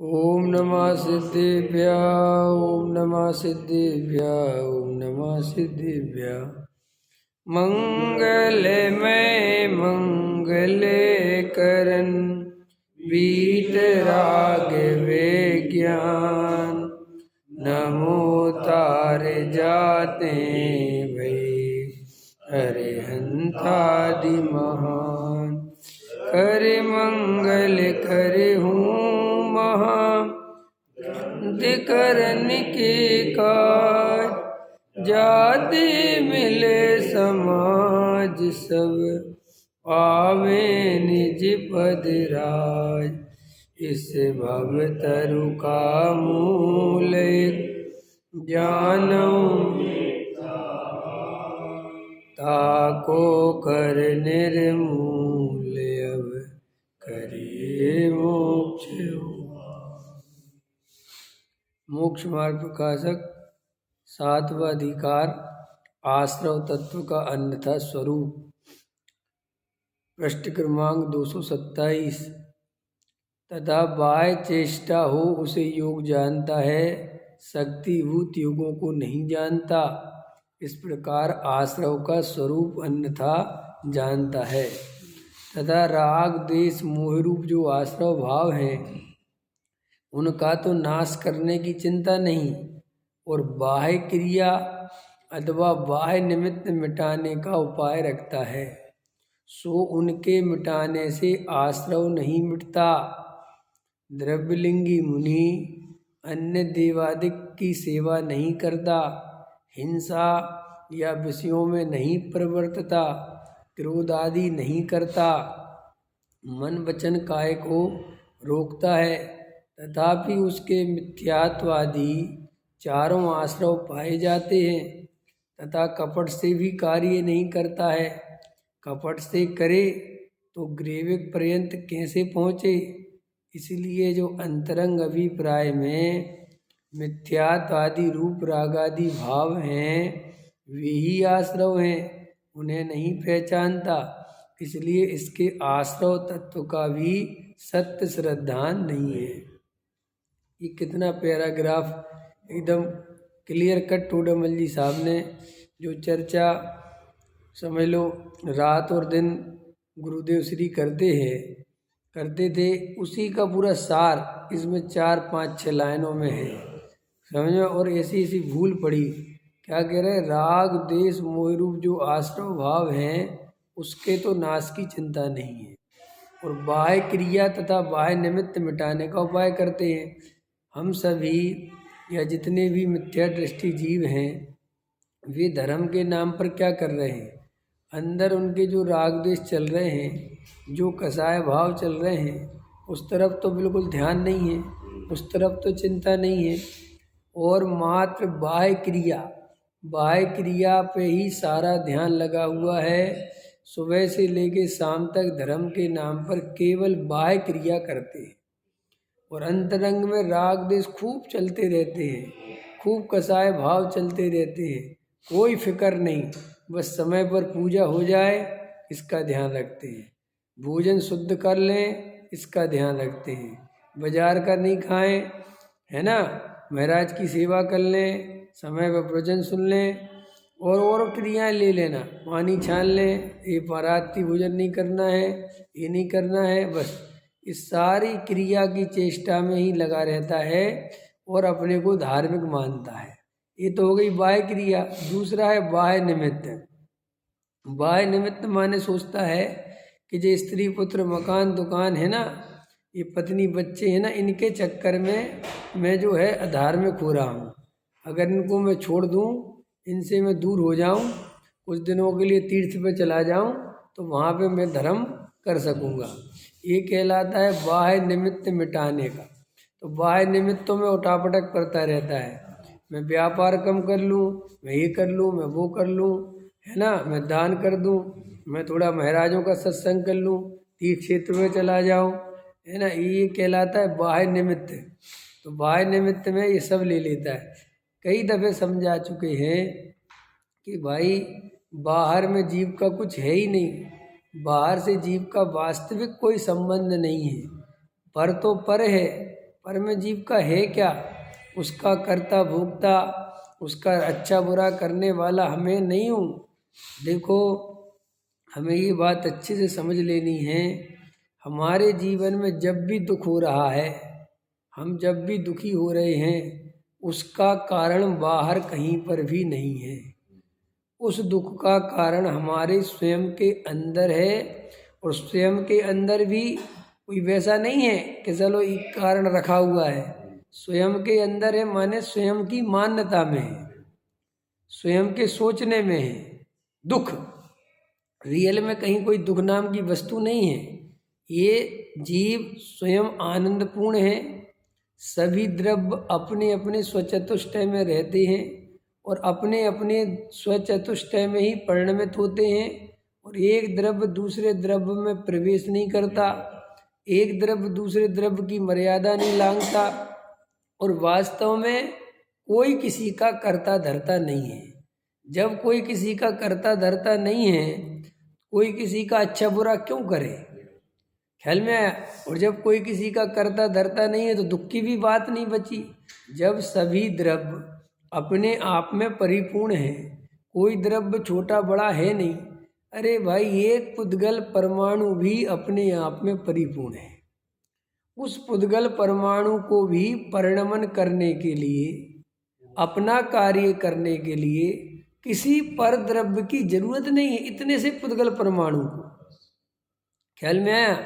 ओम नमः सिद्धिभ्य ओम नमः सिद्धिभ्य ओम नमः सिद्धिभ्य। मंगलमय मंगले करन वीतराग विज्ञान। नमो तार जाते भई अरिहंतादि महान। कर मंगल करे हूँ महा करन के काज। जाति मिले समाज सब पावे निज पद राज। इस भव तरु का मूल जानऊ ताको कर निर्मूल। अब करिए मोक्ष। मोक्ष मार्ग प्रकाशक सातवां अधिकार आश्रव तत्व का अन्यथा स्वरूप। पृष्ठ क्रमांक 227। तथा बाह्य चेष्टा हो उसे योग जानता है, शक्तिभूत योगों को नहीं जानता। इस प्रकार आश्रव का स्वरूप अन्यथा जानता है। तथा राग द्वेष मोह रूप जो आश्रव भाव हैं उनका तो नाश करने की चिंता नहीं, और बाह्य क्रिया अथवा बाह्य निमित्त मिटाने का उपाय रखता है। सो उनके मिटाने से आश्रव नहीं मिटता। द्रव्यलिंगी मुनि अन्य देवादिक की सेवा नहीं करता, हिंसा या विषयों में नहीं प्रवर्तता, क्रोध आदि नहीं करता, मन वचन काय को रोकता है। तथापि उसके मिथ्यात्वादी चारों आश्रव पाए जाते हैं। तथा कपट से भी कार्य नहीं करता है। कपट से करे तो ग्रेविक पर्यंत कैसे पहुँचे। इसलिए जो अंतरंग अभिप्राय में मिथ्यात्वादी रूप रागादि भाव हैं वे ही आश्रव हैं, उन्हें नहीं पहचानता। इसलिए इसके आश्रव तत्व का भी सत्य श्रद्धान नहीं है। ये कितना पैराग्राफ एकदम क्लियर कट टोडामल जी साहब ने जो चर्चा समझ लो रात और दिन गुरुदेव श्री करते थे, उसी का पूरा सार इसमें 4-5-6 लाइनों में है, समझो। और ऐसी ऐसी भूल पड़ी, क्या कह रहे, राग देश मोह रूप जो आश्रव भाव हैं उसके तो नाश की चिंता नहीं है, और बाह्य क्रिया तथा बाह्य निमित्त मिटाने का उपाय करते हैं। हम सभी या जितने भी मिथ्या दृष्टि जीव हैं वे धर्म के नाम पर क्या कर रहे हैं, अंदर उनके जो राग द्वेष चल रहे हैं, जो कसाय भाव चल रहे हैं, उस तरफ तो बिल्कुल ध्यान नहीं है, उस तरफ तो चिंता नहीं है। और मात्र बाह्य क्रिया पे ही सारा ध्यान लगा हुआ है। सुबह से लेके शाम तक धर्म के नाम पर केवल बाह्य क्रिया करते हैं, और अंतरंग में राग द्वेष खूब चलते रहते हैं, खूब कसाय भाव चलते रहते हैं। कोई फिक्र नहीं, बस समय पर पूजा हो जाए इसका ध्यान रखते हैं, भोजन शुद्ध कर लें इसका ध्यान रखते हैं, बाजार का नहीं खाएं, है ना, महाराज की सेवा कर लें, समय पर प्रवचन सुन लें, और क्रियाएं ले लेना, पानी छान लें, ये परात्ति भोजन नहीं करना है, ये नहीं करना है, बस इस सारी क्रिया की चेष्टा में ही लगा रहता है और अपने को धार्मिक मानता है। ये तो हो गई बाह्य क्रिया। दूसरा है बाह्य निमित्त। बाह्य निमित्त माने सोचता है कि जो स्त्री पुत्र मकान दुकान है ना, ये पत्नी बच्चे हैं ना, इनके चक्कर में मैं जो है अधार्मिक हो रहा हूँ। अगर इनको मैं छोड़ दूँ, इनसे मैं दूर हो जाऊँ, कुछ दिनों के लिए तीर्थ पे चला जाऊँ, तो वहाँ पे मैं धर्म कर सकूँगा। ये कहलाता है बाह्य निमित्त मिटाने का। तो बाह्य निमित्तों में उठापटक करता रहता है, मैं व्यापार कम कर लूँ, मैं ये कर लूँ, मैं वो कर लूँ, है ना, मैं दान कर दूँ, मैं थोड़ा महाराजों का सत्संग कर लूँ, तीर्थ क्षेत्र में चला जाऊँ, है ना, ये कहलाता है बाह्य निमित्त। तो बाह्य निमित्त में ये सब ले लेता है। कई दफ़े समझा चुके हैं कि भाई बाहर में जीव का कुछ है ही नहीं, बाहर से जीव का वास्तविक कोई संबंध नहीं है। पर तो पर है, परम जीव का है क्या? उसका कर्ता भोक्ता, उसका अच्छा बुरा करने वाला हमें नहीं हूँ। देखो, हमें ये बात अच्छे से समझ लेनी है। हमारे जीवन में जब भी दुख हो रहा है, हम जब भी दुखी हो रहे हैं, उसका कारण बाहर कहीं पर भी नहीं है। उस दुख का कारण हमारे स्वयं के अंदर है। और स्वयं के अंदर भी कोई वैसा नहीं है कि चलो एक कारण रखा हुआ है। स्वयं के अंदर है माने स्वयं की मान्यता में है, स्वयं के सोचने में है दुख। रियल में कहीं कोई दुख नाम की वस्तु नहीं है। ये जीव स्वयं आनंदपूर्ण है। सभी द्रव्य अपने अपने स्वचतुष्टय में रहते हैं और अपने अपने स्वचतुष्टय में ही परिणमित होते हैं। और एक द्रव्य दूसरे द्रव्य में प्रवेश नहीं करता, एक द्रव्य दूसरे द्रव्य की मर्यादा नहीं लांघता। और वास्तव में कोई किसी का कर्ता धर्ता नहीं है। जब कोई किसी का कर्ता धर्ता नहीं है, कोई किसी का अच्छा बुरा क्यों करे? ख्याल में आया? और जब कोई किसी का कर्ता धर्ता नहीं है तो दुख की भी बात नहीं बची। जब सभी द्रव्य अपने आप में परिपूर्ण है, कोई द्रव्य छोटा बड़ा है नहीं। अरे भाई, एक पुद्गल परमाणु भी अपने आप में परिपूर्ण है। उस पुद्गल परमाणु को भी परिणमन करने के लिए, अपना कार्य करने के लिए किसी पर द्रव्य की जरूरत नहीं है। इतने से पुद्गल परमाणु को, ख्याल में आया?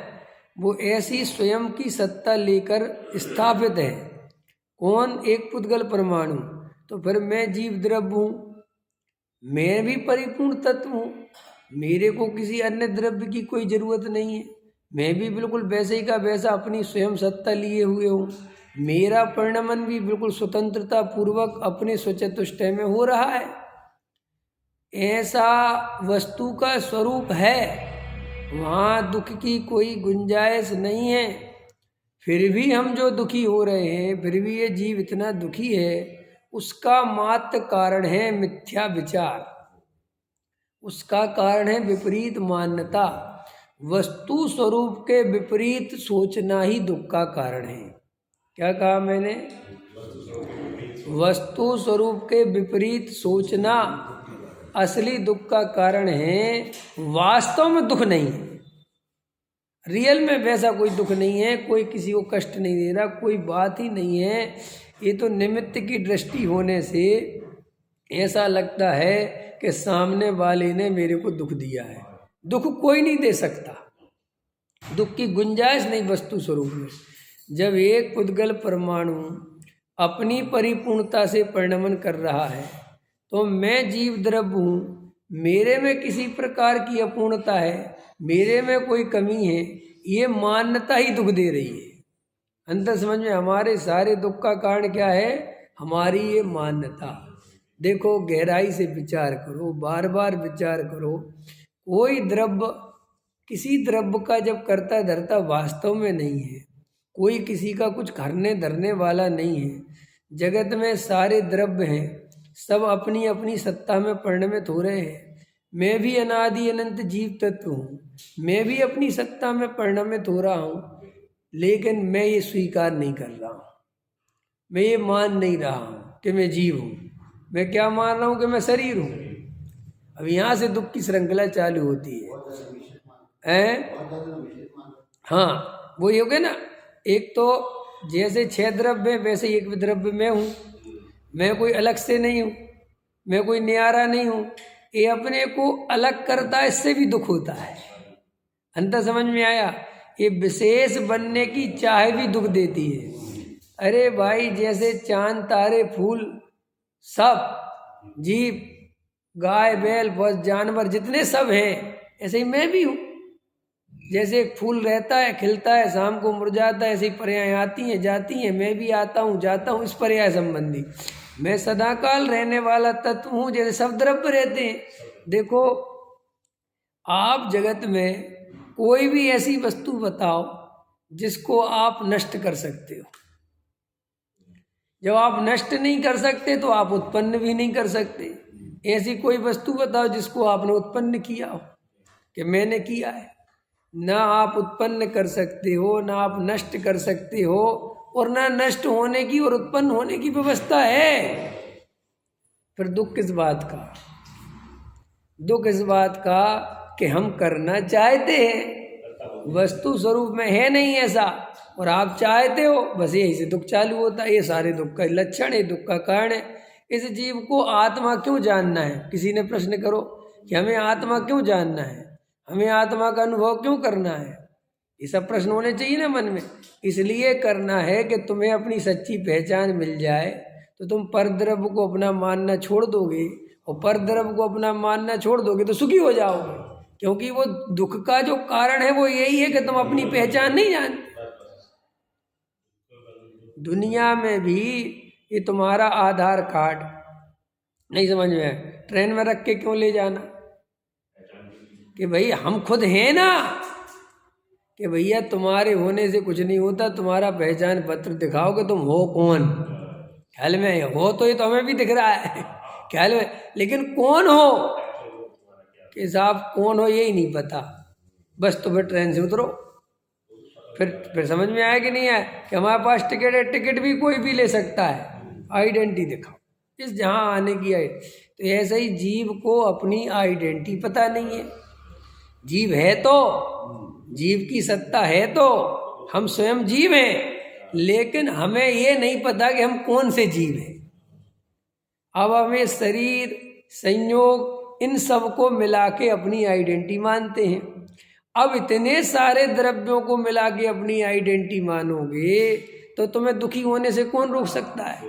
वो ऐसी स्वयं की सत्ता लेकर स्थापित है। कौन? एक पुद्गल परमाणु। तो फिर मैं जीव द्रव्य हूँ, मैं भी परिपूर्ण तत्व हूँ। मेरे को किसी अन्य द्रव्य की कोई जरूरत नहीं है। मैं भी बिल्कुल वैसे ही का वैसा अपनी स्वयं सत्ता लिए हुए हूँ। मेरा परिणमन भी बिल्कुल स्वतंत्रता पूर्वक अपने स्वचतुष्टय में हो रहा है। ऐसा वस्तु का स्वरूप है, वहाँ दुख की कोई गुंजाइश नहीं है। फिर भी हम जो दुखी हो रहे हैं, फिर भी ये जीव इतना दुखी है, उसका मात्र कारण है मिथ्या विचार, उसका कारण है विपरीत मान्यता। वस्तु स्वरूप के विपरीत सोचना ही दुख का कारण है। क्या कहा मैंने? वस्तु स्वरूप के विपरीत सोचना असली दुख का कारण है। वास्तव में दुख नहीं है, रियल में वैसा कोई दुख नहीं है। कोई किसी को कष्ट नहीं दे रहा, कोई बात ही नहीं है। ये तो निमित्त की दृष्टि होने से ऐसा लगता है कि सामने वाले ने मेरे को दुख दिया है। दुख कोई नहीं दे सकता, दुख की गुंजाइश नहीं वस्तु स्वरूप में। जब एक पुद्गल परमाणु अपनी परिपूर्णता से परिणमन कर रहा है, तो मैं जीव द्रव्य हूँ, मेरे में किसी प्रकार की अपूर्णता है, मेरे में कोई कमी है, ये मान्यता ही दुख दे रही है। अंतर समझ में? हमारे सारे दुख का कारण क्या है? हमारी ये मान्यता। देखो, गहराई से विचार करो, बार बार विचार करो। कोई द्रव्य किसी द्रव्य का जब कर्ता धर्ता वास्तव में नहीं है, कोई किसी का कुछ करने धरने वाला नहीं है। जगत में सारे द्रव्य हैं, सब अपनी अपनी सत्ता में परिणमित हो रहे हैं। मैं भी अनादि अनंत जीव तत्व हूँ, मैं भी अपनी सत्ता में परिणमित हो रहा हूँ, लेकिन मैं ये स्वीकार नहीं कर रहा हूँ। मैं ये मान नहीं रहा हूँ कि मैं जीव हूँ। मैं क्या मान रहा हूँ? कि मैं शरीर हूँ। अब यहाँ से दुख की श्रृंखला चालू होती है। हाँ, वो ये हो गया ना। एक तो जैसे 6 द्रव्य वैसे एक द्रव्य मैं हूँ। मैं कोई अलग से नहीं हूँ, मैं कोई न्यारा नहीं हूँ। ये अपने को अलग करता है, इससे भी दुख होता है। अंतर समझ में आया? ये विशेष बनने की चाह भी दुख देती है। अरे भाई, जैसे चांद तारे फूल सब जीव, गाय बैल बस जानवर जितने सब हैं, ऐसे ही मैं भी हूँ। जैसे एक फूल रहता है, खिलता है, शाम को मुरझाता है, ऐसी पर्याय आती हैं जाती हैं। मैं भी आता हूँ जाता हूँ, इस पर्याय संबंधी मैं सदाकाल रहने वाला तत्व हूँ, जैसे सब द्रव्य रहते हैं। देखो, आप जगत में कोई भी ऐसी वस्तु बताओ जिसको आप नष्ट कर सकते हो। जब आप नष्ट नहीं कर सकते तो आप उत्पन्न भी नहीं कर सकते। ऐसी कोई वस्तु बताओ जिसको आपने उत्पन्न किया हो, कि मैंने किया है। ना आप उत्पन्न कर सकते हो, ना आप नष्ट कर सकते हो, और ना नष्ट होने की और उत्पन्न होने की व्यवस्था है। फिर दुख किस बात का? दुख इस बात का कि हम करना चाहते हैं, वस्तु स्वरूप में है नहीं ऐसा, और आप चाहते हो, बस यही से दुख चालू होता है। ये सारे दुख का लक्षण है, दुख का कारण है। इस जीव को आत्मा क्यों जानना है? किसी ने प्रश्न करो कि हमें आत्मा क्यों जानना है, हमें आत्मा का अनुभव क्यों करना है? ये सब प्रश्न होने चाहिए ना मन में। इसलिए करना है कि तुम्हें अपनी सच्ची पहचान मिल जाए, तो तुम परद्रव्य को अपना मानना छोड़ दोगे, और परद्रव्य को अपना मानना छोड़ दोगे तो सुखी हो जाओगे। क्योंकि वो दुख का जो कारण है वो यही है कि तुम अपनी पहचान नहीं जानते। दुनिया में भी ये तुम्हारा आधार कार्ड नहीं समझ में है, ट्रेन में रख के क्यों ले जाना? कि भाई हम खुद हैं ना, कि भैया तुम्हारे होने से कुछ नहीं होता, तुम्हारा पहचान पत्र दिखाओ कि तुम हो कौन। ख्याल में हो तो ये तो हमें भी दिख रहा है ख्याल में, लेकिन कौन हो कि साहब कौन हो यही नहीं पता। बस तो फिर ट्रेन से उतरो, फिर समझ में आया कि नहीं आया कि हमारे पास टिकट है, टिकट भी कोई भी ले सकता है, आइडेंटिटी दिखाओ इस जहाँ आने की है। तो ऐसे ही जीव को अपनी आइडेंटिटी पता नहीं है। जीव है तो, जीव की सत्ता है तो, हम स्वयं जीव हैं, लेकिन हमें ये नहीं पता कि हम कौन से जीव हैं। अब हमें शरीर, संयोग, इन सब को मिला के अपनी आइडेंटिटी मानते हैं। अब इतने सारे द्रव्यों को मिला के अपनी आइडेंटिटी मानोगे तो तुम्हें दुखी होने से कौन रोक सकता है?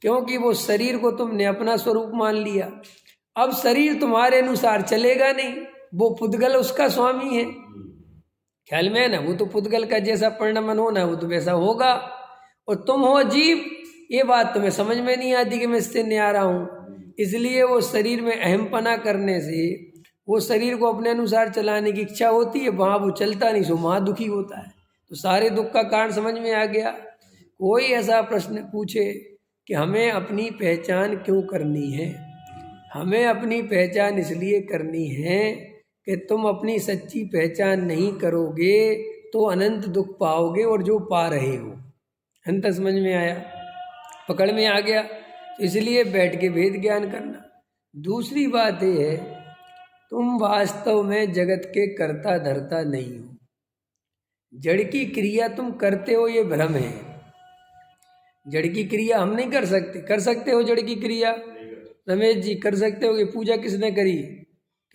क्योंकि वो शरीर को तुमने अपना स्वरूप मान लिया। अब शरीर तुम्हारे अनुसार चलेगा नहीं, वो पुद्गल उसका स्वामी है। ख्याल में है ना, वो तो पुद्गल का जैसा परिणमन होना वो तो वैसा होगा, और तुम हो जीव। ये बात तुम्हें समझ में नहीं आती कि मैं इससे न्यारा हूँ। इसलिए वो शरीर में अहमपना करने से वो शरीर को अपने अनुसार चलाने की इच्छा होती है, वहाँ वो चलता नहीं, सो वहाँ दुखी होता है। तो सारे दुख का कारण समझ में आ गया। कोई ऐसा प्रश्न पूछे कि हमें अपनी पहचान क्यों करनी है? हमें अपनी पहचान इसलिए करनी है कि तुम अपनी सच्ची पहचान नहीं करोगे तो अनंत दुख पाओगे, और जो पा रहे हो। अंत समझ में आया, पकड़ में आ गया। तो इसलिए बैठ के भेद ज्ञान करना। दूसरी बात यह है, तुम वास्तव में जगत के कर्ता धर्ता नहीं हो। जड़ की क्रिया तुम करते हो, ये भ्रम है। जड़ की क्रिया हम नहीं कर सकते। कर सकते हो जड़ की क्रिया? रमेश जी कर सकते हो कि पूजा किसने करी?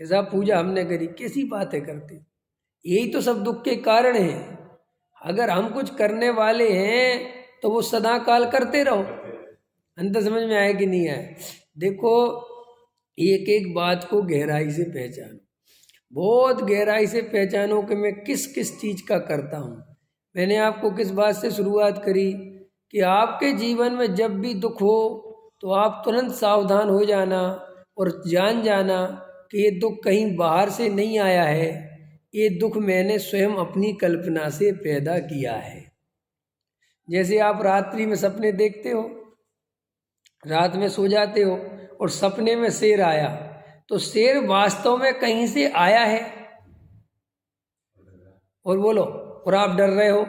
कि साहब पूजा हमने करी। कैसी बातें करते? यही तो सब दुख के कारण है। अगर हम कुछ करने वाले हैं तो वो सदा काल करते रहो। अंत समझ में आया कि नहीं आया? देखो, एक एक बात को गहराई से पहचानो, बहुत गहराई से पहचानो कि मैं किस किस चीज़ का करता हूँ। मैंने आपको किस बात से शुरुआत करी कि आपके जीवन में जब भी दुख हो तो आप तुरंत सावधान हो जाना और जान जाना कि ये दुख कहीं बाहर से नहीं आया है, ये दुख मैंने स्वयं अपनी कल्पना से पैदा किया है। जैसे आप रात्रि में सपने देखते हो, रात में सो जाते हो और सपने में शेर आया, तो शेर वास्तव में कहीं से आया है और बोलो, और आप डर रहे हो,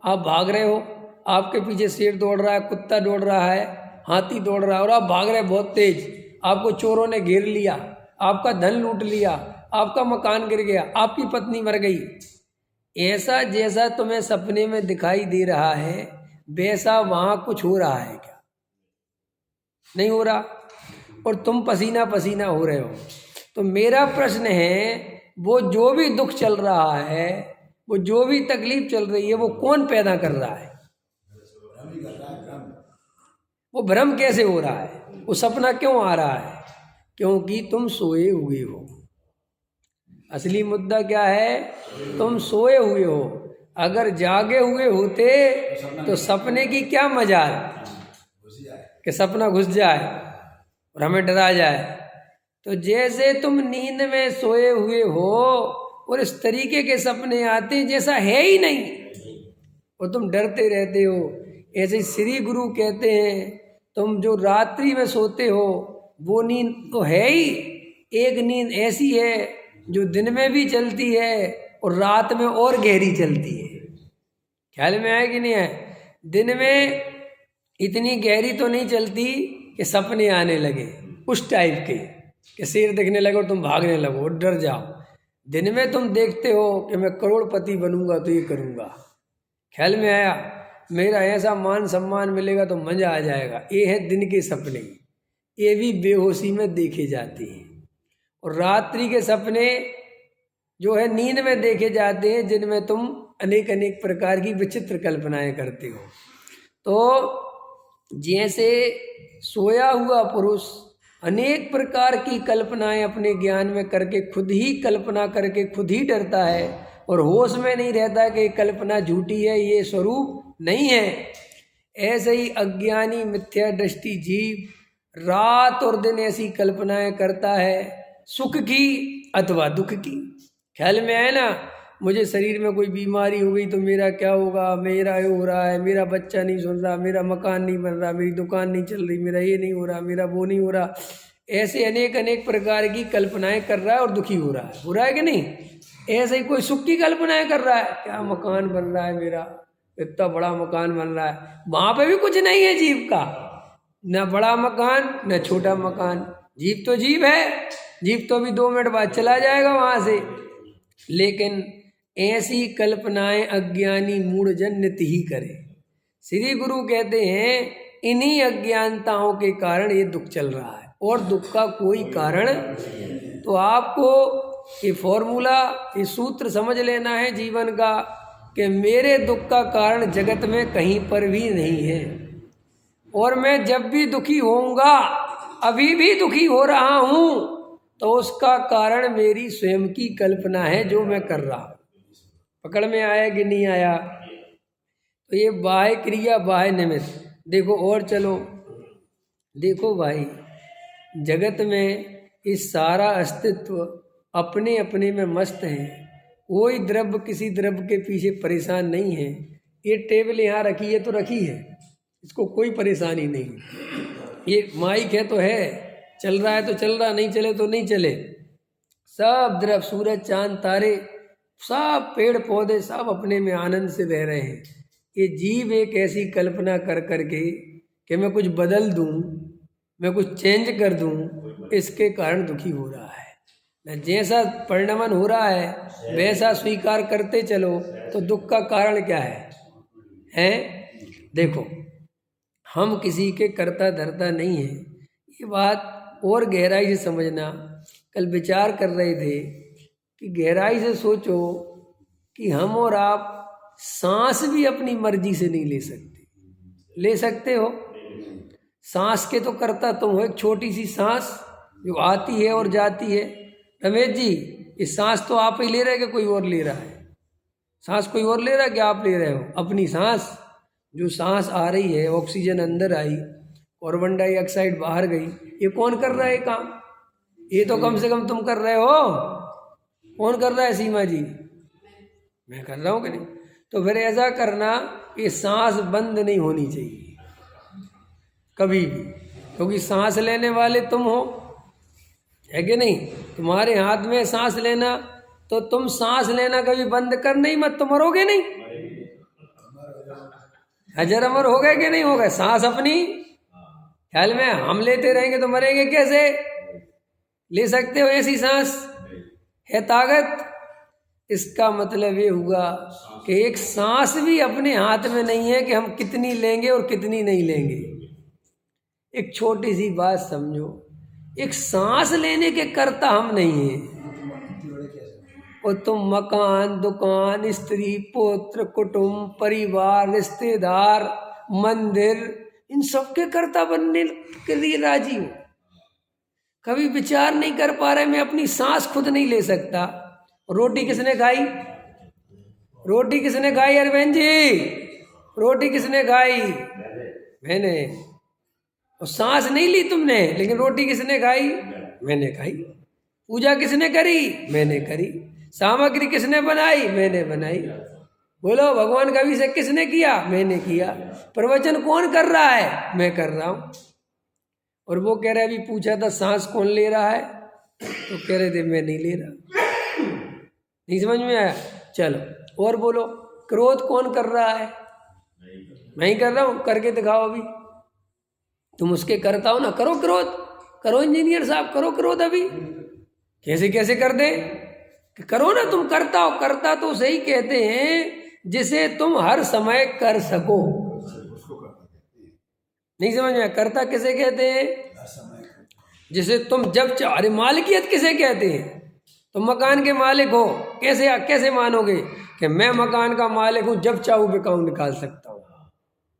आप भाग रहे हो, आपके पीछे शेर दौड़ रहा है, कुत्ता दौड़ रहा है, हाथी दौड़ रहा है, और आप भाग रहे बहुत तेज। आपको चोरों ने घेर लिया, आपका धन लूट लिया, आपका मकान गिर गया, आपकी पत्नी मर गई। ऐसा जैसा तुम्हें सपने में दिखाई दे रहा है वैसा वहां कुछ हो रहा है क्या? नहीं हो रहा, और तुम पसीना पसीना हो रहे हो। तो मेरा प्रश्न है, वो जो भी दुख चल रहा है, वो जो भी तकलीफ चल रही है, वो कौन पैदा कर रहा है? वो भ्रम कैसे हो रहा है? वो सपना क्यों आ रहा है? क्योंकि तुम सोए हुए हो। असली मुद्दा क्या है? तुम सोए हुए हो। अगर जागे हुए होते तो सपने की क्या मजाल कि सपना घुस जाए और हमें डरा जाए। तो जैसे तुम नींद में सोए हुए हो और इस तरीके के सपने आते हैं जैसा है ही नहीं, और तुम डरते रहते हो। ऐसे श्री गुरु कहते हैं, तुम जो रात्रि में सोते हो वो नींद तो है ही, एक नींद ऐसी है जो दिन में भी चलती है और रात में और गहरी चलती है। ख्याल में आया कि नहीं है? दिन में इतनी गहरी तो नहीं चलती कि सपने आने लगे उस टाइप के, कि शेर दिखने लगे और तुम भागने लगो और डर जाओ। दिन में तुम देखते हो कि मैं करोड़पति बनूंगा तो ये करूंगा, ख्याल में आया, मेरा ऐसा मान सम्मान मिलेगा तो मजा आ जाएगा। ये है दिन के सपने, ये भी बेहोशी में देखे जाते हैं। और रात्रि के सपने जो है नींद में देखे जाते हैं, जिनमें तुम अनेक अनेक प्रकार की विचित्र कल्पनाएं करते हो। तो जैसे सोया हुआ पुरुष अनेक प्रकार की कल्पनाएं अपने ज्ञान में करके खुद ही कल्पना करके खुद ही डरता है और होश में नहीं रहता कि कल्पना झूठी है, ये स्वरूप नहीं है, ऐसे ही अज्ञानी मिथ्या दृष्टि जीव रात और दिन ऐसी कल्पनाएं करता है, सुख की अथवा दुख की। ख्याल में आए ना, मुझे शरीर में कोई बीमारी हो गई तो मेरा क्या होगा, मेरा ये हो रहा है, मेरा बच्चा नहीं सुन रहा, मेरा मकान नहीं बन रहा, मेरी दुकान नहीं चल रही, मेरा ये नहीं हो रहा, मेरा वो नहीं हो रहा, ऐसे अनेक अनेक प्रकार की कल्पनाएं कर रहा है और दुखी हो रहा है कि नहीं? ऐसे ही कोई सुख की कल्पनाएं कर रहा है, क्या मकान बन रहा है मेरा, इतना बड़ा मकान बन रहा है, वहां पे भी कुछ नहीं है जीव का, न बड़ा मकान न छोटा मकान। जीव तो जीव है, जीव तो अभी 2 मिनट बाद चला जाएगा वहां से। लेकिन ऐसी कल्पनाएं अज्ञानी मूढ़जन नित्य ही करे। श्री गुरु कहते हैं इन्हीं अज्ञानताओं के कारण ये दुख चल रहा है और दुख का कोई कारण। तो आपको ये फॉर्मूला, ये सूत्र समझ लेना है जीवन का कि मेरे दुख का कारण जगत में कहीं पर भी नहीं है, और मैं जब भी दुखी होऊंगा, अभी भी दुखी हो रहा हूं, तो उसका कारण मेरी स्वयं की कल्पना है जो मैं कर रहा हूं। पकड़ में आया कि नहीं आया? तो ये बाह्य क्रिया बाह्य निमित्त। देखो और चलो, देखो भाई, जगत में इस सारा अस्तित्व अपने अपने में मस्त है, कोई द्रव्य किसी द्रव्य के पीछे परेशान नहीं है। ये टेबल यहाँ रखी है तो रखी है, इसको कोई परेशानी नहीं। ये माइक है तो है, चल रहा है तो चल रहा, नहीं चले तो नहीं चले। सब द्रव्य, सूरज चांद तारे, सब पेड़ पौधे, सब अपने में आनंद से रह रहे हैं। ये जीव एक ऐसी कल्पना कर करके कि मैं कुछ बदल दूं, मैं कुछ चेंज कर दूं, इसके कारण दुखी हो रहा है। न जैसा परिणमन हो रहा है वैसा स्वीकार करते चलो तो दुख का कारण क्या है? देखो, हम किसी के कर्ता धर्ता नहीं है, ये बात और गहराई से समझना। कल विचार कर रहे थे कि गहराई से सोचो कि हम और आप सांस भी अपनी मर्जी से नहीं ले सकते। ले सकते हो? सांस के तो कर्ता तुम हो। एक छोटी सी सांस जो आती है और जाती है। रमेश जी, इस सांस तो आप ही ले रहे हैं कि कोई और ले रहा है? सांस कोई और ले रहा है कि आप ले रहे हो? अपनी सांस, जो सांस आ रही है, ऑक्सीजन अंदर आई, कार्बन डाइऑक्साइड बाहर गई, ये कौन कर रहा है काम? ये तो कम से कम तुम कर रहे हो। कौन कर रहा है? सीमा जी, मैं कर रहा हूँ कि नहीं? तो फिर ऐसा करना, ये सांस बंद नहीं होनी चाहिए कभी भी, क्योंकि सांस लेने वाले तुम हो, है कि नहीं? तुम्हारे हाथ में सांस लेना, तो तुम सांस लेना कभी बंद कर नहीं मत, तो मरोगे नहीं। अजर अमर हो गए कि नहीं हो गए? सांस अपनी ख्याल में हम लेते रहेंगे तो मरेंगे कैसे? ले सकते हो ऐसी सांस? है ताकत? इसका मतलब ये हुआ कि एक सांस भी अपने हाथ में नहीं है कि हम कितनी लेंगे और कितनी नहीं लेंगे। एक छोटी सी बात समझो, एक सांस लेने के कर्ता हम नहीं हैं, और तुम मकान, दुकान, स्त्री, पुत्र, कुटुंब, परिवार, रिश्तेदार, मंदिर, इन सब के कर्ता बनने के लिए राजी हो। कभी विचार नहीं कर पा रहे, मैं अपनी सांस खुद नहीं ले सकता। रोटी किसने खाई? रोटी किसने खाई अरविंद जी? रोटी किसने खाई? मैंने। और सांस नहीं ली तुमने, लेकिन रोटी किसने खाई? मैंने खाई। पूजा किसने करी? मैंने करी। सामग्री किसने बनाई? मैंने बनाई। बोलो, भगवान का अभिषेक किसने किया? मैंने किया। प्रवचन कौन कर रहा है? मैं कर रहा हूं। और वो कह रहे, अभी पूछा था सांस कौन ले रहा है, तो कह रहे थे मैं नहीं ले रहा। नहीं समझ में आया? चलो और बोलो, क्रोध कौन कर रहा है? मैं ही कर रहा हूँ, करके दिखाओ अभी। तुम उसके करता हो ना, करो क्रोध, करो इंजीनियर साहब, करो क्रोध अभी। कैसे कैसे कर दे, करो ना तुम करता हो। करता तो सही कहते हैं जिसे तुम हर समय कर सको। नहीं समझ में? करता किसे कहते हैं? जिसे तुम जब चाहो। अरे मालिकियत किसे कहते हैं? तुम मकान के मालिक हो, कैसे कैसे मानोगे कि मैं मकान का मालिक हूँ, जब चाहूँ बिकाऊँ निकाल सकता हूँ?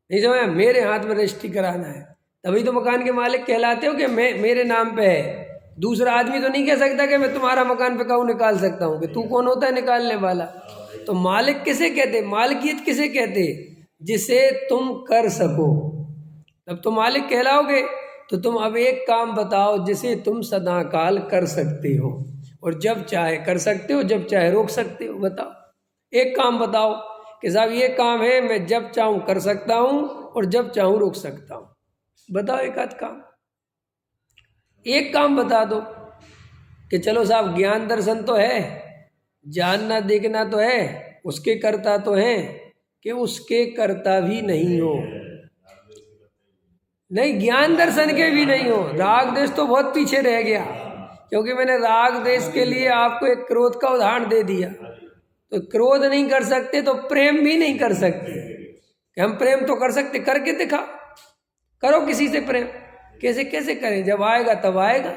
नहीं समझ? मेरे हाथ में रजिस्ट्री कराना है, तभी तो मकान के मालिक कहलाते हो कि मैं मेरे नाम पे है। दूसरा आदमी तो नहीं कह सकता कि मैं तुम्हारा मकान बिकाऊँ निकाल सकता हूँ, कि तू कौन होता है निकालने वाला? तो मालिक किसे कहते? मालिकियत किसे कहते? जिसे तुम कर सको, तब तो मालिक कहलाओगे। तो तुम अब एक काम बताओ जिसे तुम सदाकाल कर सकते हो, और जब चाहे कर सकते हो, जब चाहे रोक सकते हो। बताओ एक काम बताओ कि साहब ये काम है, मैं जब चाहूँ कर सकता हूँ और जब चाहूँ रोक सकता हूँ। बताओ एक आध काम, एक काम बता दो कि चलो साहब ज्ञान दर्शन तो है, जानना देखना तो है, उसके कर्ता तो हैं, कि उसके कर्ता भी नहीं हो। नहीं, ज्ञान दर्शन के भी नहीं हो। राग देश तो बहुत पीछे रह गया, क्योंकि मैंने राग देश के लिए आपको एक क्रोध का उदाहरण दे दिया। तो क्रोध नहीं कर सकते तो प्रेम भी नहीं कर सकते। कि हम प्रेम तो कर सकते, करके दिखा, करो किसी से प्रेम। कैसे कैसे करें? जब आएगा तब आएगा।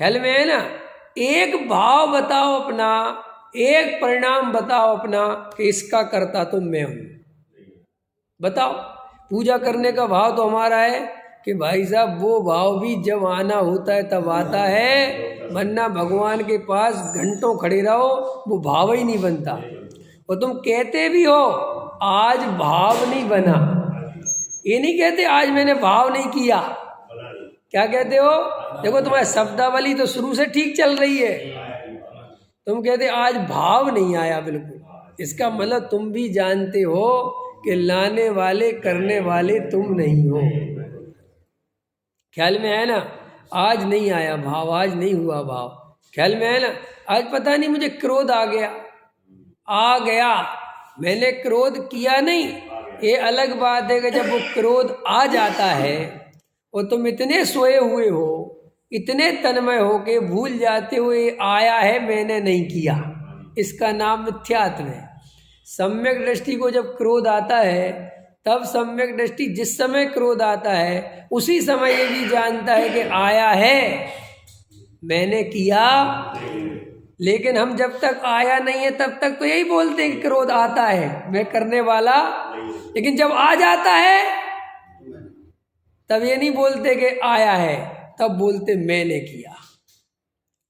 ख्याल में है ना? एक भाव बताओ अपना, एक परिणाम बताओ अपना कि इसका करता तो मैं हूं। बताओ। पूजा करने का भाव तो हमारा है कि भाई साहब वो भाव भी जब आना होता है तब आता है, वरना भगवान के पास घंटों खड़े रहो वो भाव ही नहीं बनता। और तुम कहते भी हो आज भाव नहीं बना, ये नहीं कहते आज मैंने भाव नहीं किया। क्या कहते हो? देखो तुम्हारी शब्दावली तो शुरू से ठीक चल रही है, तुम कहते आज भाव नहीं आया बिल्कुल। इसका मतलब तुम भी जानते हो कि लाने वाले करने वाले तुम नहीं हो। ख्याल में है ना? आज नहीं आया भाव, आज नहीं हुआ भाव। ख्याल में है ना? आज पता नहीं मुझे क्रोध आ गया, आ गया, मैंने क्रोध किया नहीं। ये अलग बात है कि जब वो क्रोध आ जाता है और तुम इतने सोए हुए हो, इतने तन्मय हो के भूल जाते हो ये आया है मैंने नहीं किया। इसका नाम मिथ्यात्व है। सम्यक दृष्टि को जब क्रोध आता है तब सम्यक दृष्टि जिस समय क्रोध आता है उसी समय ये भी जानता है कि आया है मैंने किया। लेकिन हम जब तक आया नहीं है तब तक तो यही बोलते हैं कि क्रोध आता है, मैं करने वाला। लेकिन जब आ जाता है तब ये नहीं बोलते कि आया है, तब बोलते मैंने किया।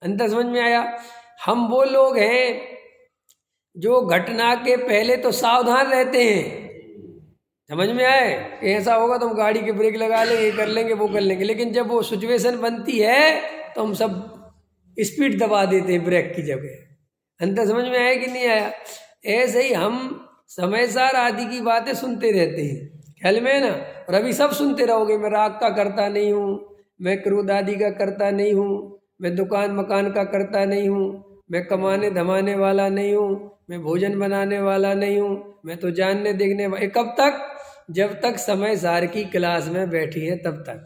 अंतर समझ में आया? हम वो लोग हैं जो घटना के पहले तो सावधान रहते हैं। समझ में आए? ऐसा होगा तो हम गाड़ी के ब्रेक लगा लेंगे, ये कर लेंगे, वो कर लेंगे। लेकिन जब वो सिचुएशन बनती है तो हम सब स्पीड दबा देते हैं ब्रेक की जगह। अंतर समझ में आया कि नहीं आया? ऐसे ही हम समय सार आदि की बातें सुनते रहते हैं। ख्याल में है ना? और अभी सब सुनते रहोगे, मैं राग का करता नहीं हूँ, मैं क्रोध आदि का करता नहीं हूँ, मैं दुकान मकान का करता नहीं हूँ, मैं कमाने धमाने वाला नहीं हूँ, मैं भोजन बनाने वाला नहीं हूँ, मैं तो जानने देखने वाला। कब तक? जब तक समय सार की क्लास में बैठी है तब तक।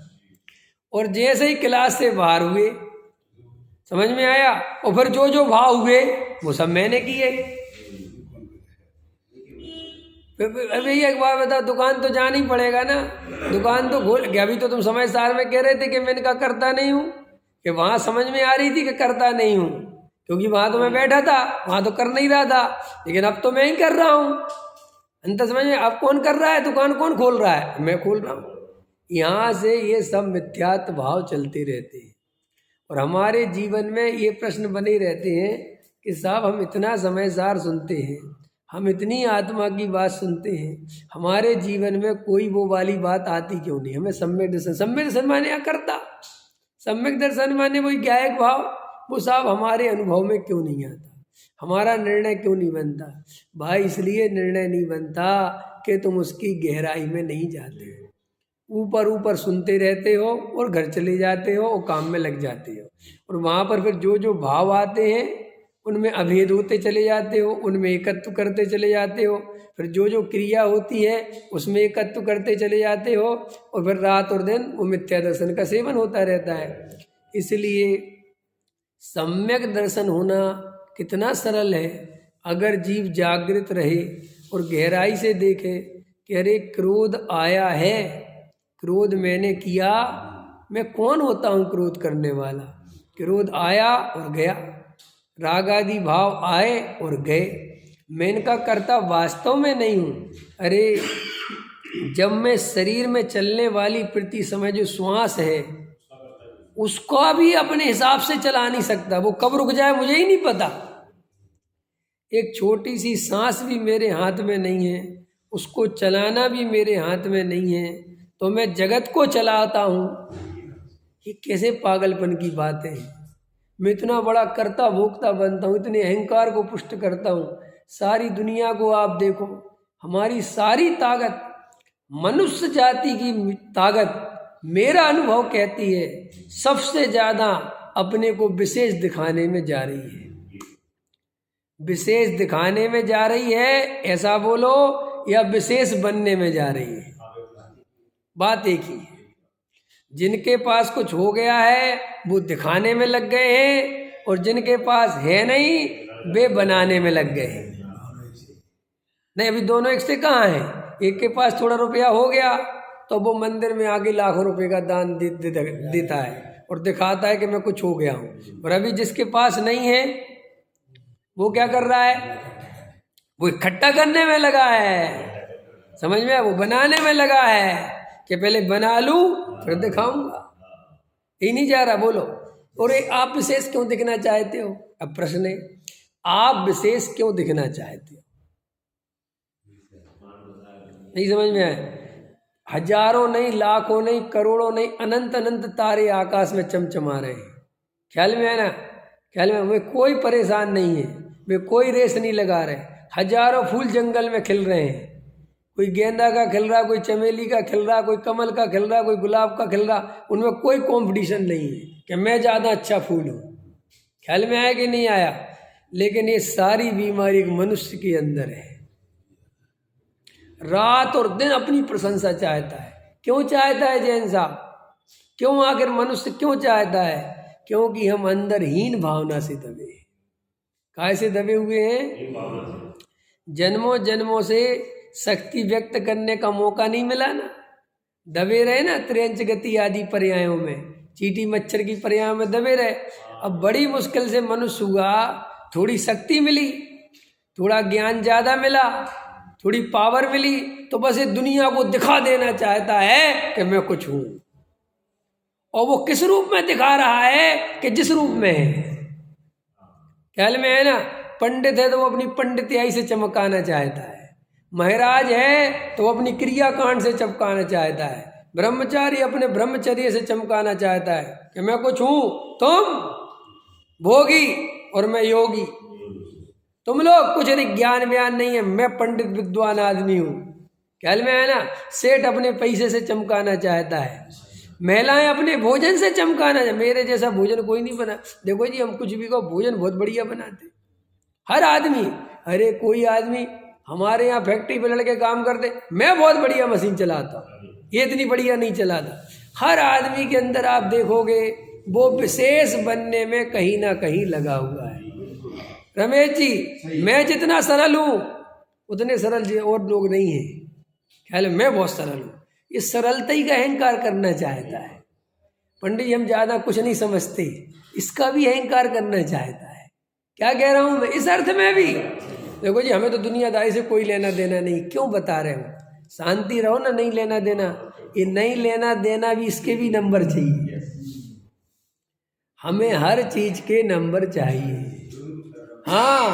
और जैसे ही क्लास से बाहर हुए, समझ में आया? और फिर जो जो भाव हुए वो सब मैंने किए। अभी एक बात बता, दुकान तो जाना ही पड़ेगा ना, दुकान तो खोल गया। अभी तो तुम समय सार में कह रहे थे कि मैंने कहा करता नहीं हूँ, कि वहाँ समझ में आ रही थी कि करता नहीं हूँ, क्योंकि वहाँ तो मैं बैठा था, वहाँ तो कर नहीं रहा था। लेकिन अब तो मैं ही कर रहा हूँ। अंतर समझ में? अब कौन कर रहा है? दुकान कौन खोल रहा है? मैं खोल रहा हूँ। यहाँ से ये सब मिथ्यात्व भाव चलते रहते हैं। और हमारे जीवन में ये प्रश्न बने रहते हैं कि साहब हम इतना समय सार सुनते हैं, हम इतनी आत्मा की बात सुनते हैं, हमारे जीवन में कोई वो वाली बात आती क्यों नहीं? हमें सम्यक दर्शन, सम्यक दर्शन माने या करता, सम्यक दर्शन माने वही ज्ञायक भाव, वो साहब हमारे अनुभव में क्यों नहीं आता? हमारा निर्णय क्यों नहीं बनता? भाई इसलिए निर्णय नहीं बनता कि तुम उसकी गहराई में नहीं जाते हो, ऊपर ऊपर सुनते रहते हो और घर चले जाते हो और काम में लग जाते हो। और वहाँ पर फिर जो जो भाव आते हैं उनमें अभेद होते चले जाते हो, उनमें एकत्व करते चले जाते हो, फिर जो जो क्रिया होती है उसमें एकत्व करते चले जाते हो, और फिर रात और दिन वो मिथ्या दर्शन का सेवन होता रहता है। इसलिए सम्यक दर्शन होना कितना सरल है। अगर जीव जागृत रहे और गहराई से देखे कि अरे क्रोध आया है, क्रोध मैंने किया, मैं कौन होता हूँ क्रोध करने वाला। क्रोध आया और गया, राग आदि भाव आए और गए, मैं इनका कर्ता वास्तव में नहीं हूँ। अरे जब मैं शरीर में चलने वाली प्रति समय जो श्वास है उसको भी अपने हिसाब से चला नहीं सकता, वो कब रुक जाए मुझे ही नहीं पता। एक छोटी सी सांस भी मेरे हाथ में नहीं है, उसको चलाना भी मेरे हाथ में नहीं है, तो मैं जगत को चलाता हूँ। ये कैसे पागलपन की बात है। मैं इतना बड़ा कर्ता भोक्ता बनता हूँ, इतने अहंकार को पुष्ट करता हूँ। सारी दुनिया को आप देखो, हमारी सारी ताकत, मनुष्य जाति की ताकत, मेरा अनुभव कहती है सबसे ज़्यादा अपने को विशेष दिखाने में जा रही है। विशेष दिखाने में जा रही है ऐसा बोलो, या विशेष बनने में जा रही है। बात एक ही है। जिनके पास कुछ हो गया है वो दिखाने में लग गए हैं, और जिनके पास है नहीं वे बनाने में लग गए हैं। नहीं, अभी दोनों एक से कहाँ हैं। एक के पास थोड़ा रुपया हो गया तो वो मंदिर में आगे लाखों रुपए का दान देता है और दिखाता है कि मैं कुछ हो गया हूँ। और अभी जिसके पास नहीं है वो क्या कर रहा है, वो इकट्ठा करने में लगा है। समझ में, वो बनाने में लगा है कि पहले बना लूं फिर दिखाऊंगा। ये नहीं जा रहा। बोलो, और आप विशेष क्यों दिखना चाहते हो? अब प्रश्न है, आप विशेष क्यों दिखना चाहते हो? नहीं समझ में आए? हजारों नहीं, लाखों नहीं, करोड़ों नहीं, अनंत अनंत तारे आकाश में चमचमा रहे हैं। ख्याल में है ना? ख्याल में? वे कोई परेशान नहीं है, वे कोई रेस नहीं लगा रहे। हजारों फूल जंगल में खिल रहे हैं। कोई गेंदा का खिल रहा, कोई चमेली का खिल रहा, कोई कमल का खिल रहा, कोई गुलाब का खिल रहा। उनमें कोई कंपटीशन नहीं है कि मैं ज़्यादा अच्छा फूल हूँ। ख्याल में आया कि नहीं आया? लेकिन ये सारी बीमारी एक मनुष्य के अंदर है। रात और दिन अपनी प्रशंसा चाहता है। क्यों चाहता है जैन साहब? क्यों आखिर मनुष्य क्यों चाहता है? क्योंकि हम अंदर हीन भावना से दबे हैं। काहे से दबे हुए हैं? जन्मों जन्मों से शक्ति व्यक्त करने का मौका नहीं मिला ना, दबे रहे ना त्रियंच गति आदि पर्यायों में, चींटी मच्छर की पर्यायों में दबे रहे। अब बड़ी मुश्किल से मनुष्य हुआ, थोड़ी शक्ति मिली, थोड़ा ज्ञान ज़्यादा मिला, थोड़ी पावर मिली, तो बस ये दुनिया को दिखा देना चाहता है कि मैं कुछ हूँ। और वो किस रूप में दिखा रहा है? कि जिस रूप में है। ख्याल में है ना? पंडित है तो वो अपनी पंडितियाई से चमकाना चाहता है। महाराज है तो वो अपनी क्रियाकांड से चमकाना चाहता है। ब्रह्मचारी अपने ब्रह्मचर्य से चमकाना चाहता है कि मैं कुछ हूँ, तुम भोगी और मैं योगी। तुम लोग कुछ नहीं, ज्ञान व्यान नहीं है, मैं पंडित विद्वान आदमी हूँ। ख्याल में है ना? सेठ अपने पैसे से चमकाना चाहता है, महिलाएं अपने भोजन से चमकाना है। मेरे जैसा भोजन कोई नहीं बना। देखो जी, हम कुछ भी कहो, भोजन बहुत बढ़िया बनाते हर आदमी। अरे कोई आदमी हमारे यहाँ फैक्ट्री पे लड़के काम करते, मैं बहुत बढ़िया मशीन चलाता हूँ, ये इतनी बढ़िया नहीं चलाता। हर आदमी के अंदर आप देखोगे वो विशेष बनने में कहीं ना कहीं लगा हुआ है। रमेश जी, मैं जितना सरल हूँ उतने सरल और लोग नहीं हैं। ख्याल है, मैं बहुत सरल हूँ। इस सरलता ही का अहंकार करना चाहता है। पंडित जी, हम ज़्यादा कुछ नहीं समझते, इसका भी अहंकार करना चाहता है। क्या कह रहा हूँ मैं? इस अर्थ में भी देखो जी, हमें तो दुनियादारी से कोई लेना देना नहीं। क्यों बता रहे हो? शांति रहो ना, नहीं लेना देना। ये नहीं लेना देना भी, इसके भी नंबर चाहिए। हमें हर चीज के नंबर चाहिए। हाँ,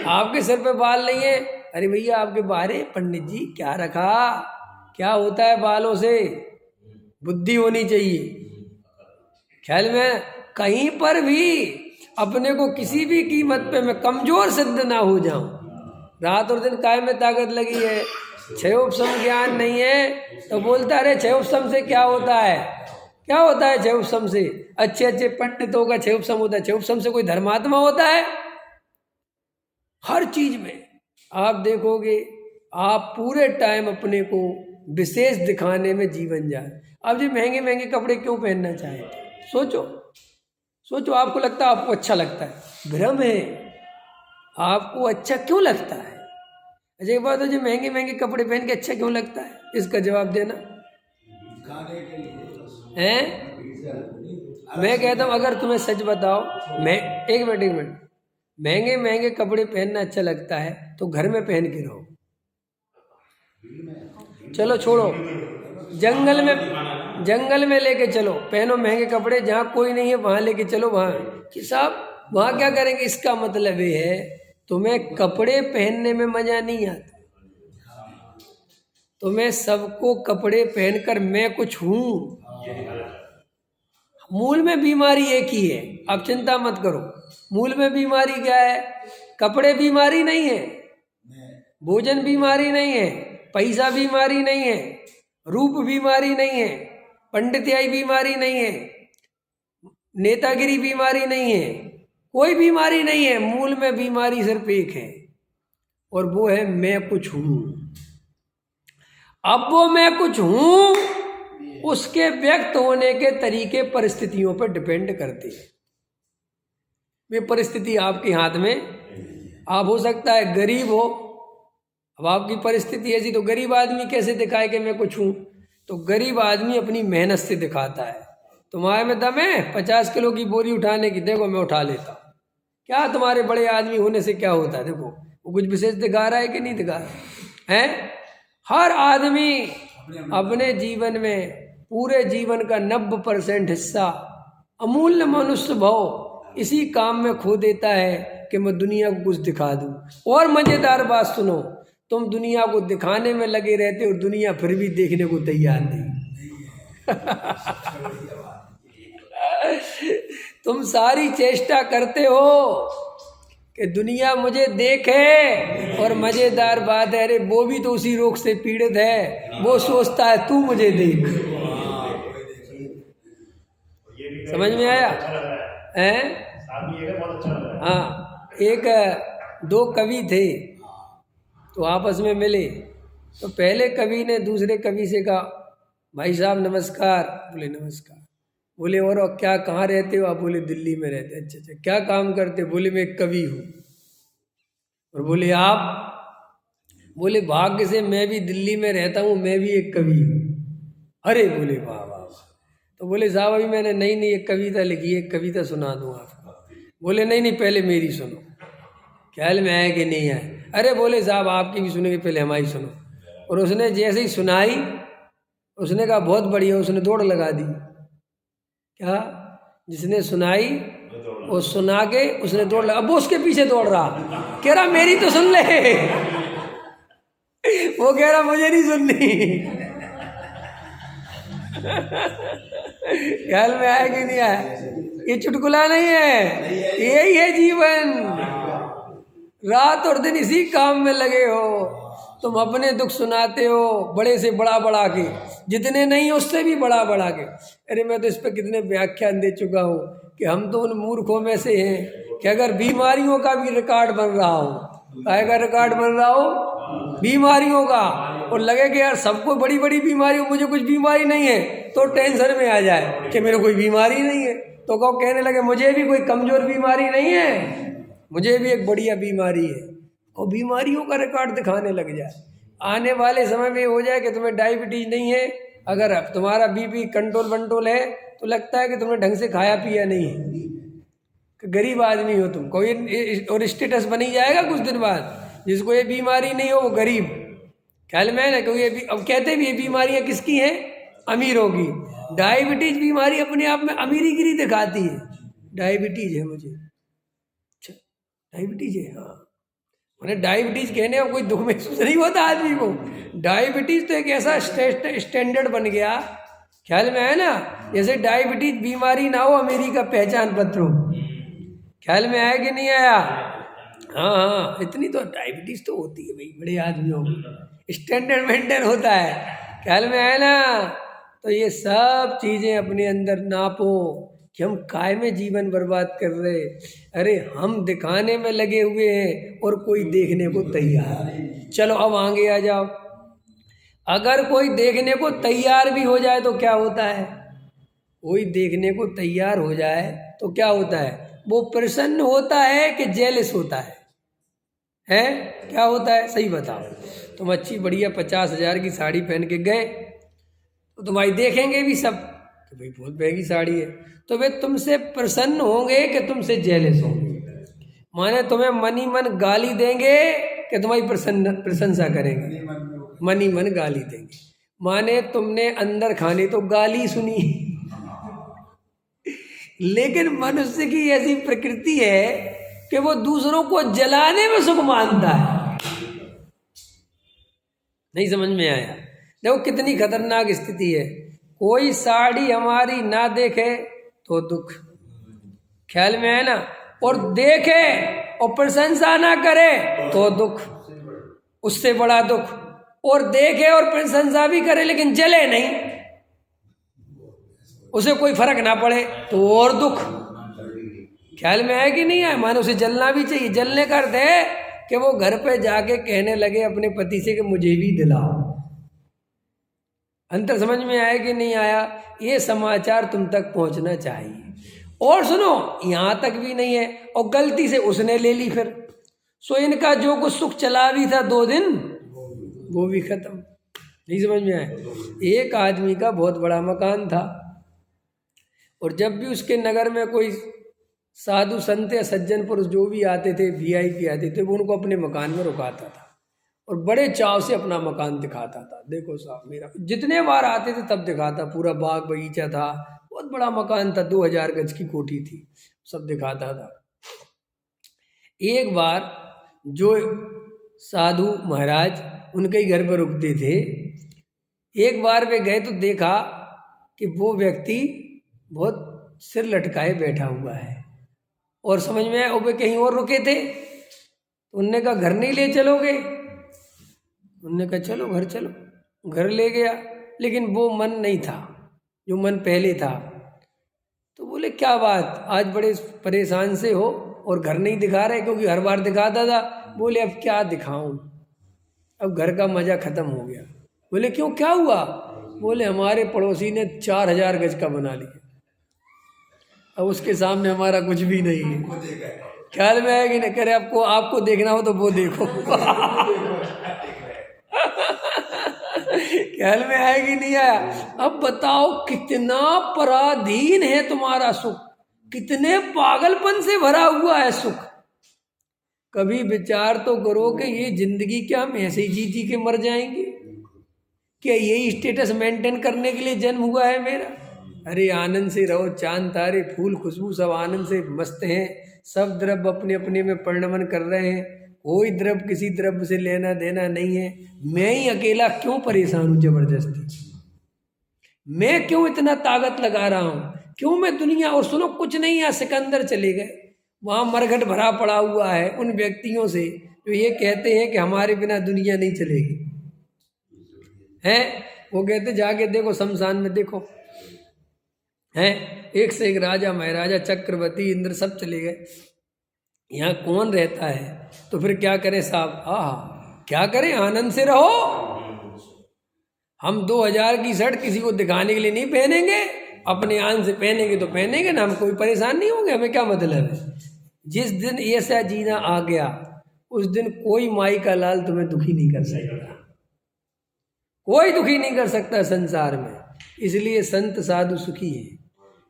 आपके सर पे बाल नहीं है, अरे भैया आपके बारे पंडित जी क्या रखा? क्या होता है बालों से? बुद्धि होनी चाहिए। ख्याल में कहीं पर भी अपने को किसी भी कीमत पे मैं कमजोर सिद्ध ना हो जाऊं। रात और दिन काय में ताकत लगी है, क्षयोपशम ज्ञान नहीं है तो बोलता अरे क्षयोपशम से क्या होता है? क्या होता है क्षयोपशम से? अच्छे अच्छे पंडितों का क्षयोपशम होता है। क्षयोपशम से कोई धर्मात्मा होता है? हर चीज में आप देखोगे, आप पूरे टाइम अपने को विशेष दिखाने में जीवन जाए। अब जो महंगे महंगे कपड़े क्यों पहनना चाहते? सोचो सोचो, आपको लगता है आपको अच्छा लगता है, भ्रम है। आपको अच्छा क्यों लगता है? अच्छा, एक बात है, जो महंगे महंगे कपड़े पहन के अच्छा क्यों लगता है, इसका जवाब देना है। मैं कहता हूँ अगर तुम्हें सच बताओ, मैं एक मिनट, महंगे महंगे कपड़े पहनना अच्छा लगता है तो घर में पहन के रहो। चलो छोड़ो, जंगल में लेके चलो, पहनो महंगे कपड़े, जहाँ कोई नहीं है वहां लेके चलो, वहां कि साहब वहां क्या करेंगे? इसका मतलब ये है तुम्हें कपड़े पहनने में मजा नहीं आता, तुम्हें सबको कपड़े पहनकर मैं कुछ हूं। मूल में बीमारी एक ही है, आप चिंता मत करो। मूल में बीमारी क्या है? कपड़े बीमारी नहीं है, भोजन बीमारी नहीं है, पैसा बीमारी नहीं है, रूप बीमारी नहीं है, पंडित्याई बीमारी नहीं है, नेतागिरी बीमारी नहीं है, कोई बीमारी नहीं है। मूल में बीमारी सिर्फ एक है, और वो है मैं कुछ हूं। अब वो मैं कुछ हूं, उसके व्यक्त होने के तरीके परिस्थितियों पर डिपेंड करते हैं। वे परिस्थिति आपके हाथ में, आप हो सकता है गरीब हो, अब आपकी परिस्थिति ऐसी, तो गरीब आदमी कैसे दिखाए कि मैं कुछ हूं? तो गरीब आदमी अपनी मेहनत से दिखाता है। तुम्हारे में दम है 50 किलो की बोरी उठाने की? देखो मैं उठा लेता हूं। क्या तुम्हारे बड़े आदमी होने से क्या होता है? देखो वो कुछ विशेष दिखा रहा है कि नहीं दिखा रहा है? हर आदमी अपने जीवन में पूरे जीवन का 90% हिस्सा अमूल्य मनुष्य भाव इसी काम में खो देता है कि मैं दुनिया को कुछ दिखा दूं। और मजेदार बात सुनो, तुम दुनिया को दिखाने में लगे रहते हो, दुनिया फिर भी देखने को तैयार नहीं। तुम सारी चेष्टा करते हो कि दुनिया मुझे देखे, और मजेदार बात है, अरे वो भी तो उसी रोग से पीड़ित है, वो सोचता है तू मुझे देख। समझ में आया है? हाँ, एक दो कवि थे तो आपस में मिले, तो पहले कवि ने दूसरे कवि से कहा, भाई साहब नमस्कार। बोले नमस्कार। बोले और क्या, कहाँ रहते हो आप? बोले दिल्ली में रहते। अच्छा अच्छा, क्या काम करते? बोले मैं एक कवि हूँ। और बोले आप? बोले भाग्य से मैं भी दिल्ली में रहता हूँ, मैं भी एक कवि हूँ। अरे बोले वाह वाह वाह। तो बोले साहब अभी मैंने नई एक कविता लिखी है, एक कविता सुना दूँ आपको। बोले नहीं नहीं, पहले मेरी सुनो। ख्याल में आया कि नहीं आया? अरे बोले साहब आपकी भी सुनेंगे, पहले हमारी सुनो। और उसने जैसे ही सुनाई, उसने कहा बहुत बढ़िया, उसने दौड़ लगा दी। क्या? जिसने सुनाई वो सुना के उसने दौड़ लगा, अब वो उसके पीछे दौड़ रहा, कह रहा मेरी तो सुन ले। वो कह रहा मुझे नहीं सुननी। ख्याल में आया कि नहीं आया? ये चुटकुला नहीं है, यही है जीवन। रात और दिन इसी काम में लगे हो, तुम अपने दुख सुनाते हो बड़े से बड़ा बड़ा के, जितने नहीं उससे भी बड़ा बड़ा के। अरे मैं तो इस पर कितने व्याख्यान दे चुका हूँ कि हम तो उन मूर्खों में से हैं कि अगर बीमारियों का भी रिकॉर्ड बन रहा हो, काय का रिकॉर्ड बन रहा हो? बीमारियों का, और लगे कि यार सबको बड़ी बड़ी बीमारी हो, मुझे कुछ बीमारी नहीं है, तो टेंशन में आ जाए कि मेरे कोई बीमारी नहीं है, तो कहो कहने लगे मुझे भी कोई कमजोर बीमारी नहीं है, मुझे भी एक बढ़िया बीमारी है, और बीमारियों का रिकॉर्ड दिखाने लग जाए। आने वाले समय में हो जाए कि तुम्हें डायबिटीज नहीं है, अगर तुम्हारा बीपी कंट्रोल वंट्रोल है, तो लगता है कि तुमने ढंग से खाया पिया नहीं है, कि गरीब आदमी हो तुम, कोई और स्टेटस बन ही जाएगा कुछ दिन बाद। जिसको ये बीमारी नहीं हो वो गरीब, ख्याल में है ना? क्योंकि अब कहते भी ये बीमारियां किसकी हैं? अमीरों की। डायबिटीज बीमारी अपने आप में अमीरीगिरी दिखाती है। डायबिटीज है मुझे, अच्छा डायबिटीज है, हाँ, मैंने डायबिटीज कहने में कोई दुख महसूस नहीं होता आदमी को। डायबिटीज तो एक ऐसा स्टैंडर्ड बन गया, ख्याल में है ना? जैसे डायबिटीज बीमारी ना हो, अमेरिका का पहचान पत्र हो। ख्याल में आया कि नहीं आया? हाँ हाँ, इतनी तो डायबिटीज तो होती है भाई, बड़े आदमियों को स्टैंडर्ड मेंटेन होता है। ख्याल में आया ना? तो ये सब चीजें अपने अंदर नापो, कि हम काय में जीवन बर्बाद कर रहे। अरे हम दिखाने में लगे हुए हैं और कोई देखने को तैयार है। चलो अब आगे आ जाओ। अगर कोई देखने को तैयार भी हो जाए तो क्या होता है? कोई देखने को तैयार हो जाए तो क्या होता है? वो प्रसन्न होता है कि जेलस होता है? क्या होता है? सही बताओ। तुम अच्छी बढ़िया 50,000 की साड़ी पहन के गए तो तुम्हारी देखेंगे भी सब कि भाई बहुत महंगी साड़ी है, तो वे तुमसे प्रसन्न होंगे कि तुमसे जेलस होंगे? माने तुम्हें मनी मन गाली देंगे कि तुम्हारी प्रशंसा करेंगे? मनी मन गाली देंगे। माने तुमने अंदर खाने तो गाली सुनी, लेकिन मनुष्य की ऐसी प्रकृति है कि वो दूसरों को जलाने में सुख मानता है। नहीं समझ में आया? देखो कितनी खतरनाक स्थिति है। कोई साड़ी हमारी ना देखे तो दुख, ख्याल में है ना? और देखे और प्रशंसा ना करे तो दुख, उससे बड़ा दुख। और देखे और प्रशंसा भी करे लेकिन जले नहीं, उसे कोई फर्क ना पड़े तो और दुख। ख्याल में है कि नहीं है? मानो उसे जलना भी चाहिए। जलने कर दे कि वो घर पे जाके कहने लगे अपने पति से कि मुझे भी दिलाओ। अंतर समझ में आया कि नहीं आया? ये समाचार तुम तक पहुंचना चाहिए। और सुनो, यहाँ तक भी नहीं है और गलती से उसने ले ली फिर, सो इनका जो कुछ सुख चला भी था 2 दिन वो भी खत्म। नहीं समझ में आया? एक आदमी का बहुत बड़ा मकान था और जब भी उसके नगर में कोई साधु संत या सज्जन पुरुष जो भी आते थे, VIP आते थे, वो उनको अपने मकान में रुकाता था और बड़े चाव से अपना मकान दिखाता था। देखो साहब मेरा, जितने बार आते थे तब दिखाता। पूरा बाग बगीचा था, बहुत बड़ा मकान था, 2000 गज की कोठी थी, सब दिखाता था। एक बार जो साधु महाराज उनके ही घर पर रुकते थे, एक बार वे गए तो देखा कि वो व्यक्ति बहुत सिर लटकाए बैठा हुआ है। और समझ में आया, वे कहीं और रुके थे तो उनने कहा घर नहीं ले चलोगे? उनने कहा चलो घर चलो। घर ले गया, लेकिन वो मन नहीं था जो मन पहले था। तो बोले क्या बात, आज बड़े परेशान से हो और घर नहीं दिखा रहे? क्योंकि हर बार दिखाता था। बोले अब क्या दिखाऊं, अब घर का मजा खत्म हो गया। बोले क्यों, क्या हुआ? बोले हमारे पड़ोसी ने 4000 गज का बना लिया, अब उसके सामने हमारा कुछ भी नहीं है। ख्याल में आया कि नहीं? करे आपको देखना हो तो वो देखो। ख्याल में आया कि नहीं आया? अब बताओ कितना पराधीन है तुम्हारा सुख, कितने पागलपन से भरा हुआ है सुख। कभी विचार तो करो कि ये जिंदगी क्या हम ऐसे ही जी जी के मर जाएंगे? क्या यही स्टेटस मेंटेन करने के लिए जन्म हुआ है मेरा? अरे आनंद से रहो, चांद तारे फूल खुशबू सब आनंद से मस्त हैं। सब द्रव्य अपने अपने में परिणमन कर रहे हैं, कोई द्रव्य किसी द्रव्य से लेना देना नहीं है। मैं ही अकेला क्यों परेशान हूँ जबरदस्ती? मैं क्यों इतना ताकत लगा रहा हूँ? क्यों मैं दुनिया? और सुनो कुछ नहीं, यहाँ सिकंदर चले गए, वहाँ मरघट भरा पड़ा हुआ है उन व्यक्तियों से जो ये कहते हैं कि हमारे बिना दुनिया नहीं चलेगी। हैं वो कहते जाके देखो शमशान में, देखो हैं एक से एक राजा महाराजा चक्रवर्ती इंद्र सब चले गए, यहाँ कौन रहता है? तो फिर क्या करें साहब? क्या करें, आनंद से रहो। हम 2000 की शर्ट किसी को दिखाने के लिए नहीं पहनेंगे, अपने आन से पहनेंगे तो पहनेंगे ना, हम कोई परेशान नहीं होंगे, हमें क्या मतलब है। जिस दिन ऐसा जीना आ गया उस दिन कोई माई का लाल तुम्हें दुखी नहीं कर सकता, कोई दुखी नहीं कर सकता संसार में। इसलिए संत साधु सुखी है,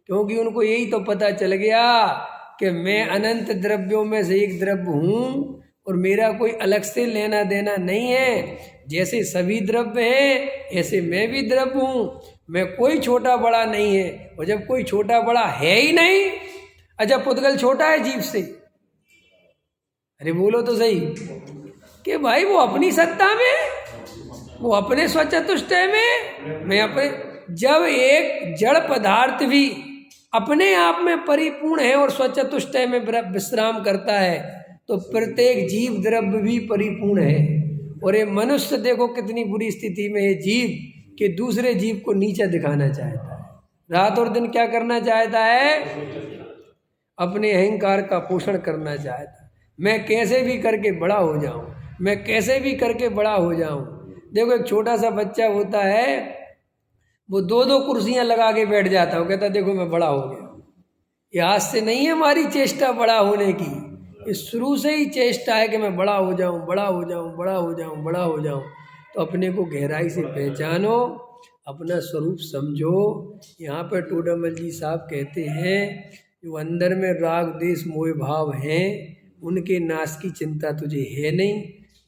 क्योंकि उनको यही तो पता चल गया कि मैं अनंत द्रव्यों में से एक द्रव्य हूँ और मेरा कोई अलग से लेना देना नहीं है। जैसे सभी द्रव्य हैं ऐसे मैं भी द्रव्य हूँ, मैं कोई छोटा बड़ा नहीं है। और जब कोई छोटा बड़ा है ही नहीं, अच्छा पुद्गल छोटा है जीव से? अरे बोलो तो सही कि भाई वो अपनी सत्ता में, वो अपने स्वचतुष्टय में, मैं अपने। जब एक जड़ पदार्थ भी अपने आप में परिपूर्ण है और स्वचतुष्टय में विश्राम करता है तो प्रत्येक जीव द्रव्य भी परिपूर्ण है। और ये मनुष्य देखो कितनी बुरी स्थिति में है जीव, कि दूसरे जीव को नीचा दिखाना चाहता है। रात और दिन क्या करना चाहता है? अपने अहंकार का पोषण करना चाहता है। मैं कैसे भी करके बड़ा हो जाऊं, मैं कैसे भी करके बड़ा हो जाऊं। देखो एक छोटा सा बच्चा होता है, वो दो दो कुर्सियां लगा के बैठ जाता है, वो कहता है देखो मैं बड़ा हो गया। ये आज से नहीं है हमारी चेष्टा बड़ा होने की, ये शुरू से ही चेष्टा है कि मैं बड़ा हो जाऊं, बड़ा हो जाऊं, बड़ा हो जाऊं, बड़ा हो जाऊं। तो अपने को गहराई से पहचानो, अपना स्वरूप समझो। यहाँ पर टोडामल जी साहब कहते हैं जो अंदर में राग देश मोह भाव हैं उनके नाश की चिंता तुझे है नहीं।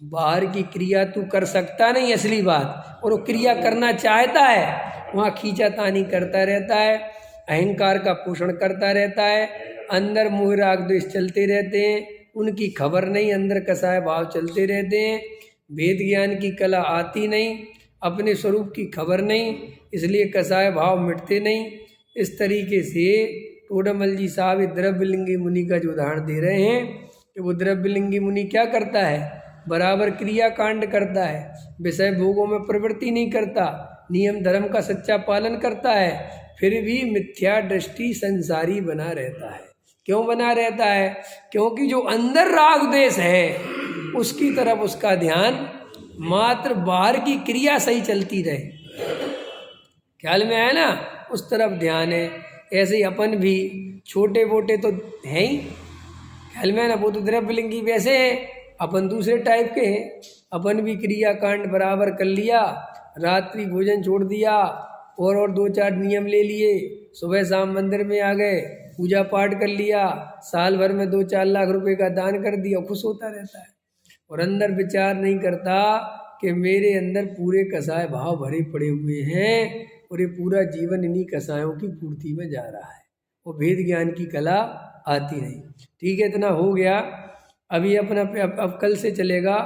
बाहर की क्रिया तू कर सकता नहीं असली बात, और वो क्रिया करना चाहता है, वहाँ खींचातानी करता रहता है, अहंकार का पोषण करता रहता है, अंदर मोह राग द्वेष चलते रहते हैं, उनकी खबर नहीं, अंदर कसाय भाव चलते रहते हैं, वेद ज्ञान की कला आती नहीं, अपने स्वरूप की खबर नहीं, इसलिए कसाय भाव मिटते नहीं। इस तरीके से टोडामल जी साहब द्रव्यलिंगी मुनि का जो उदाहरण दे रहे हैं कि वो द्रव्यलिंगी मुनि क्या करता है, बराबर क्रिया कांड करता है, विषय भोगों में प्रवृत्ति नहीं करता, नियम धर्म का सच्चा पालन करता है, फिर भी मिथ्या दृष्टि संसारी बना रहता है। क्यों बना रहता है? क्योंकि जो अंदर राग देश है उसकी तरफ उसका ध्यान, मात्र बाहर की क्रिया सही चलती रहे, ख्याल में आया ना, उस तरफ ध्यान है। ऐसे ही अपन भी छोटे मोटे तो हैं ही, ख्याल में है ना, वो तो द्रव्यलिंगी वैसे है, अपन दूसरे टाइप के हैं। अपन भी क्रिया कांड बराबर कर लिया, रात्रि भोजन छोड़ दिया, और दो चार नियम ले लिए, सुबह शाम मंदिर में आ गए, पूजा पाठ कर लिया, साल भर में 2-4 लाख रुपए का दान कर दिया, खुश होता रहता है, और अंदर विचार नहीं करता कि मेरे अंदर पूरे कसाय भाव भरे पड़े हुए हैं और ये पूरा जीवन इन्हीं कसायों की पूर्ति में जा रहा है, वो भेद ज्ञान की कला आती नहीं। ठीक है, इतना हो गया। अभी अपना अब कल से चलेगा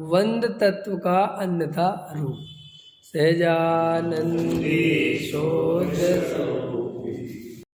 वंद तत्व का अन्यथा रूप। सहजानंदी शोध